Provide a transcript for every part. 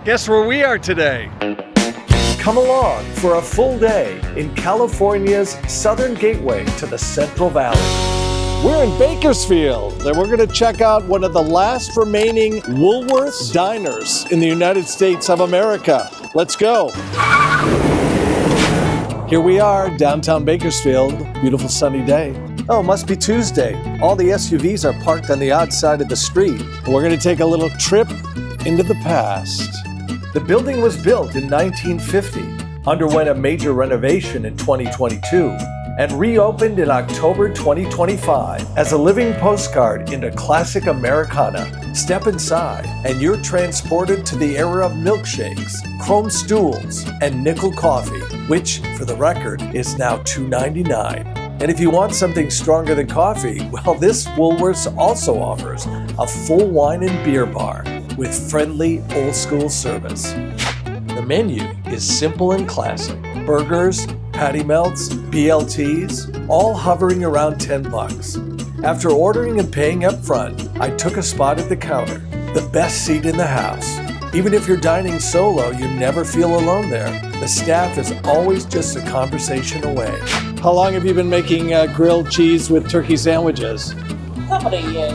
Guess where we are today? Come along for a full day in California's southern gateway to the Central Valley. We're in Bakersfield, and we're going to check out one of the last remaining Woolworths diners in the United States of America. Let's go. Here we are, downtown Bakersfield. Beautiful sunny day. Oh, must be Tuesday. All the SUVs are parked on the odd side of the street. We're going to take a little trip into the past. The building was built in 1950, underwent a major renovation in 2022, and reopened in October 2025 as a living postcard into classic Americana. Step inside, and you're transported to the era of milkshakes, chrome stools, and nickel coffee, which, for the record, is now $2.99. And if you want something stronger than coffee, well, this Woolworths also offers a full wine and beer bar with friendly, old-school service. The menu is simple and classic. Burgers, patty melts, BLTs, all hovering around $10. After ordering and paying up front, I took a spot at the counter, the best seat in the house. Even if you're dining solo, you never feel alone there. The staff is always just a conversation away. How long have you been making grilled cheese with turkey sandwiches? Couple of years.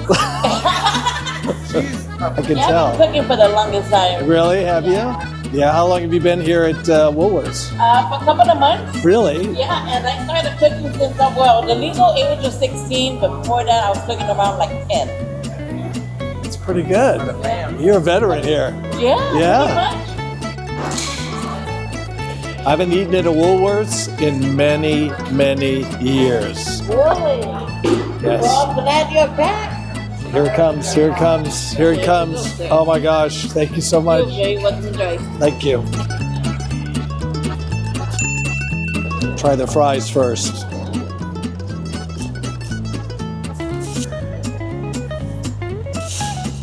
I can tell. I've been cooking for the longest time. Really? Have you? Yeah, how long have you been here at Woolworths? For a couple of months. Really? Yeah, and I started cooking since the legal age of 16. Before that, I was cooking around like 10. It's pretty good. You're a veteran here. Yeah. I haven't eaten at a Woolworths in many, many years. Really? Yes. Well, I'm glad you're back. Here it comes, here it comes, here it comes. Oh my gosh, thank you so much. You're very welcome, Joyce. Thank you. Try the fries first.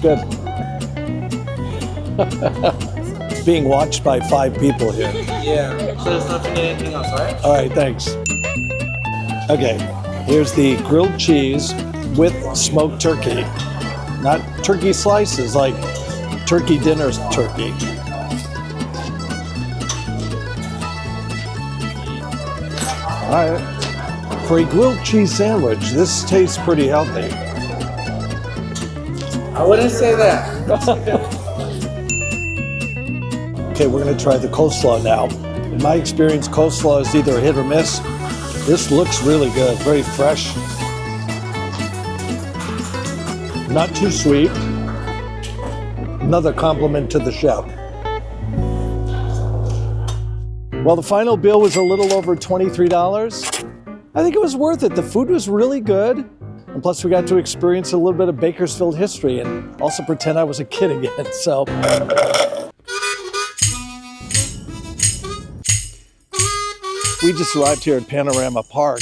Good. Being watched by 5 people here. Yeah, so there's nothing anything else, right? All right, thanks. Okay, here's the grilled cheese with smoked turkey. Not turkey slices, like turkey dinner turkey. All right. For a grilled cheese sandwich, this tastes pretty healthy. I wouldn't say that. Okay, we're gonna try the coleslaw now. In my experience, coleslaw is either a hit or miss. This looks really good, very fresh. Not too sweet. Another compliment to the chef. Well, the final bill was a little over $23. I think it was worth it. The food was really good. And plus we got to experience a little bit of Bakersfield history and also pretend I was a kid again, so. We just arrived here at Panorama Park,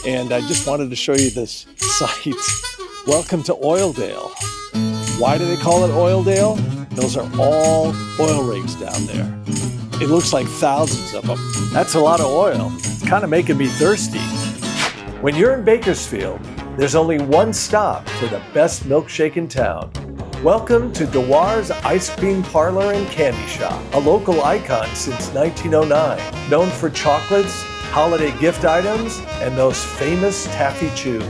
and I just wanted to show you this site. Welcome to Oildale. Why do they call it Oildale? Those are all oil rigs down there. It looks like thousands of them. That's a lot of oil. It's kind of making me thirsty. When you're in Bakersfield, there's only one stop for the best milkshake in town. Welcome to Dewars Ice Cream Parlor and Candy Shop, a local icon since 1909, known for chocolates, holiday gift items, and those famous taffy chews.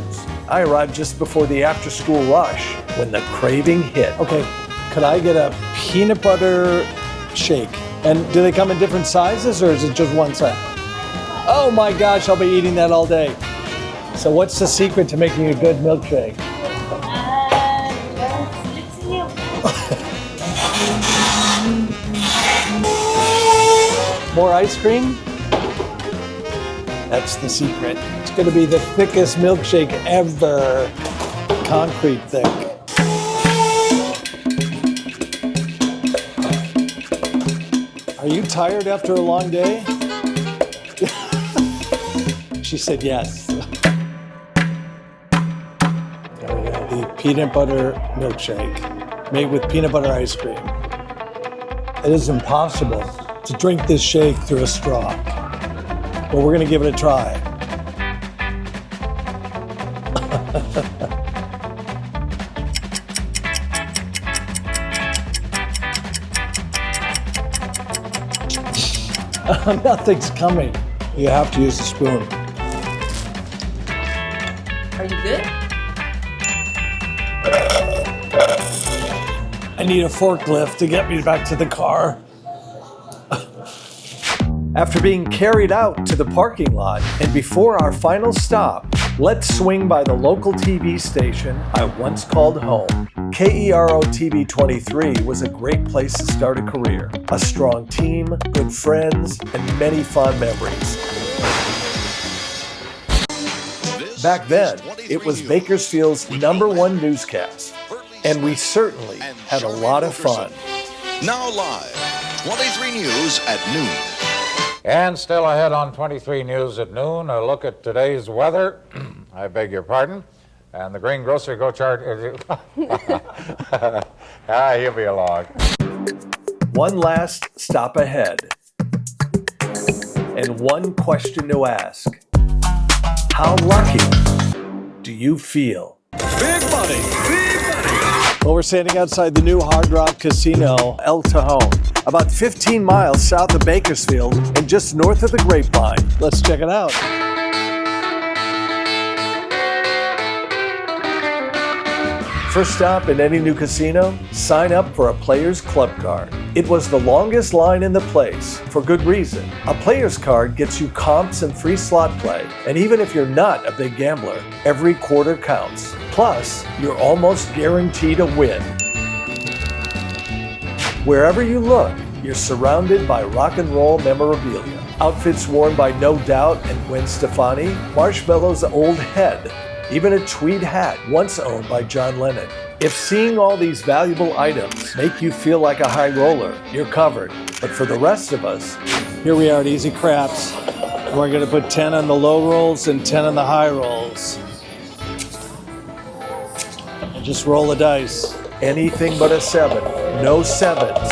I arrived just before the after-school rush when the craving hit. Okay, could I get a peanut butter shake? And do they come in different sizes, or is it just one size? Oh my gosh, I'll be eating that all day. So what's the secret to making a good milkshake? More ice cream? That's the secret. It's gonna be the thickest milkshake ever. Concrete thick. Are you tired after a long day? She said yes. There we go, the peanut butter milkshake made with peanut butter ice cream. It is impossible to drink this shake through a straw, but we're gonna give it a try. Nothing's coming. You have to use a spoon. Are you good? I need a forklift to get me back to the car. After being carried out to the parking lot and before our final stop, let's swing by the local TV station I once called home. KERO-TV 23 was a great place to start a career. A strong team, good friends, and many fond memories. Back then, it was Bakersfield's #1 newscast, and we certainly had a lot of fun. Now live, 23 News at noon. And still ahead on 23 News at noon, a look at today's weather. I beg your pardon. And the greengrocer go chart. He'll be along. One last stop ahead. And one question to ask. How lucky do you feel? Big money, big money. Well, we're standing outside the new Hard Rock Casino, El Tejon, about 15 miles south of Bakersfield and just north of the Grapevine. Let's check it out. First stop in any new casino, sign up for a Players Club card. It was the longest line in the place, for good reason. A Players card gets you comps and free slot play, and even if you're not a big gambler, every quarter counts. Plus, you're almost guaranteed a win. Wherever you look, you're surrounded by rock and roll memorabilia. Outfits worn by No Doubt and Gwen Stefani, Marshmallow's old head, even a tweed hat once owned by John Lennon. If seeing all these valuable items make you feel like a high roller, you're covered. But for the rest of us, here we are at Easy Craps. We're gonna put 10 on the low rolls and 10 on the high rolls. And just roll the dice. Anything but a 7, no 7s.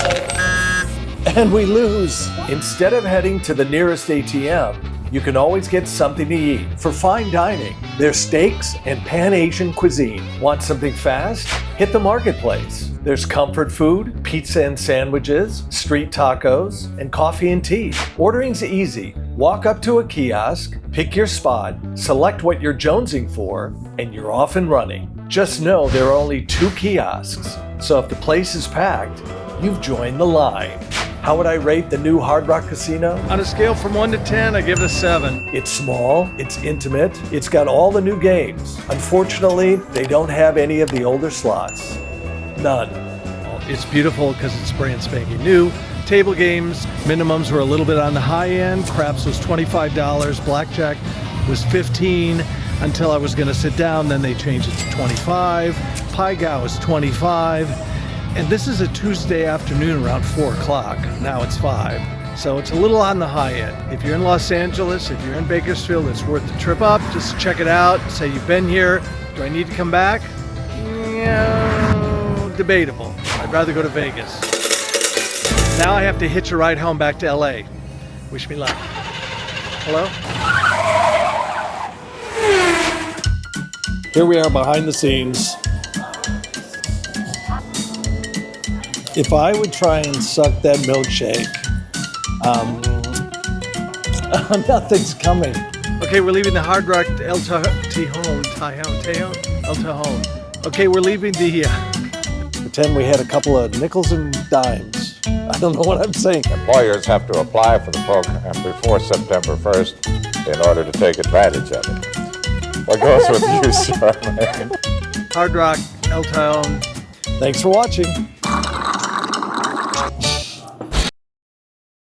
And we lose. Instead of heading to the nearest ATM, you can always get something to eat. For fine dining, there's steaks and Pan-Asian cuisine. Want something fast? Hit the marketplace. There's comfort food, pizza and sandwiches, street tacos, and coffee and tea. Ordering's easy. Walk up to a kiosk, pick your spot, select what you're jonesing for, and you're off and running. Just know there are only 2 kiosks, so if the place is packed, you've joined the line. How would I rate the new Hard Rock Casino? On a scale from 1 to 10, I give it a 7. It's small, it's intimate, it's got all the new games. Unfortunately, they don't have any of the older slots. None. It's beautiful because it's brand spanking new. Table games, minimums were a little bit on the high end. Craps was $25, blackjack was $15 until I was going to sit down, then they changed it to $25. Pie Gow was $25. And this is a Tuesday afternoon around 4 o'clock. Now it's 5. So it's a little on the high end. If you're in Los Angeles, if you're in Bakersfield, it's worth the trip up. Just check it out. Say you've been here. Do I need to come back? Yeah, debatable. I'd rather go to Vegas. Now I have to hitch a ride home back to LA. Wish me luck. Hello? Here we are behind the scenes. If I would try and suck that milkshake, nothing's coming. Okay, we're leaving the Hard Rock El Tejon. Okay, we're leaving the... Pretend we had a couple of nickels and dimes. I don't know what I'm saying. Employers have to apply for the program before September 1st in order to take advantage of it. What goes with you, Charmaine? Hard Rock El Tejon. Thanks for watching.